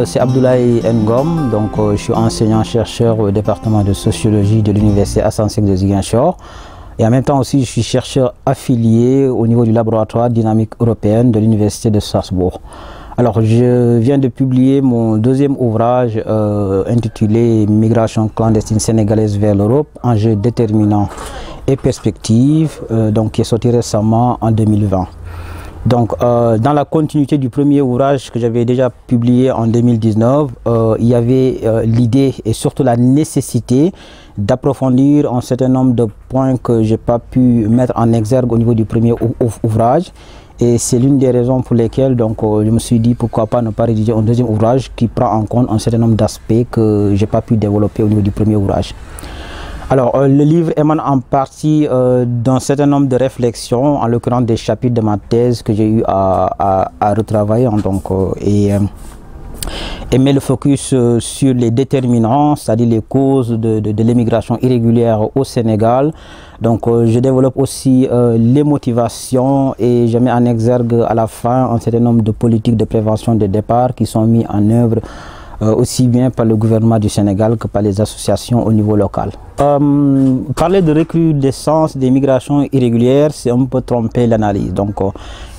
c'est Abdoulaye Ngom, donc je suis enseignant-chercheur au département de sociologie de l'université Assane Seck de Ziguinchor. Et en même temps aussi, je suis chercheur affilié au niveau du laboratoire dynamique européenne de l'université de Strasbourg. Alors, je viens de publier mon deuxième ouvrage intitulé « Migration clandestine sénégalaise vers l'Europe, enjeux déterminants et perspectives », qui est sorti récemment en 2020. Donc, dans la continuité du premier ouvrage que j'avais déjà publié en 2019, il y avait l'idée et surtout la nécessité d'approfondir un certain nombre de points que je n'ai pas pu mettre en exergue au niveau du premier ouvrage. Et c'est l'une des raisons pour lesquelles je me suis dit pourquoi pas ne pas rédiger un deuxième ouvrage qui prend en compte un certain nombre d'aspects que je n'ai pas pu développer au niveau du premier ouvrage. Alors, le livre émane en partie d'un certain nombre de réflexions, en l'occurrence des chapitres de ma thèse que j'ai eu à retravailler. Et met le focus sur les déterminants, c'est-à-dire les causes de l'immigration irrégulière au Sénégal. Donc, je développe aussi les motivations et je mets en exergue à la fin un certain nombre de politiques de prévention de départ qui sont mises en œuvre aussi bien par le gouvernement du Sénégal que par les associations au niveau local. Parler de recrudescence des migrations irrégulières, c'est un peu tromper l'analyse. Donc,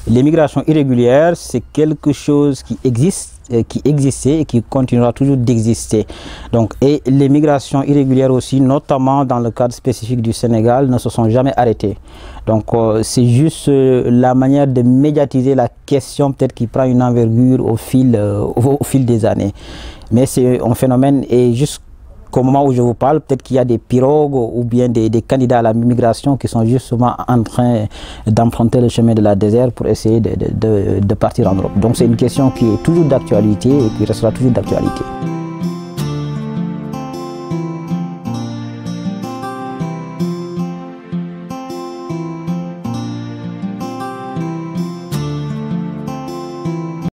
les migrations irrégulières, c'est quelque chose qui existe, qui existait et qui continuera toujours d'exister. Et les migrations irrégulières aussi, notamment dans le cadre spécifique du Sénégal, ne se sont jamais arrêtées. Donc c'est juste la manière de médiatiser la question peut-être qui prend une envergure au fil des années. Mais c'est un phénomène et jusqu'au moment où je vous parle, peut-être qu'il y a des pirogues ou bien des candidats à la migration qui sont justement en train d'emprunter le chemin de la désert pour essayer de partir en Europe. Donc c'est une question qui est toujours d'actualité et qui restera toujours d'actualité.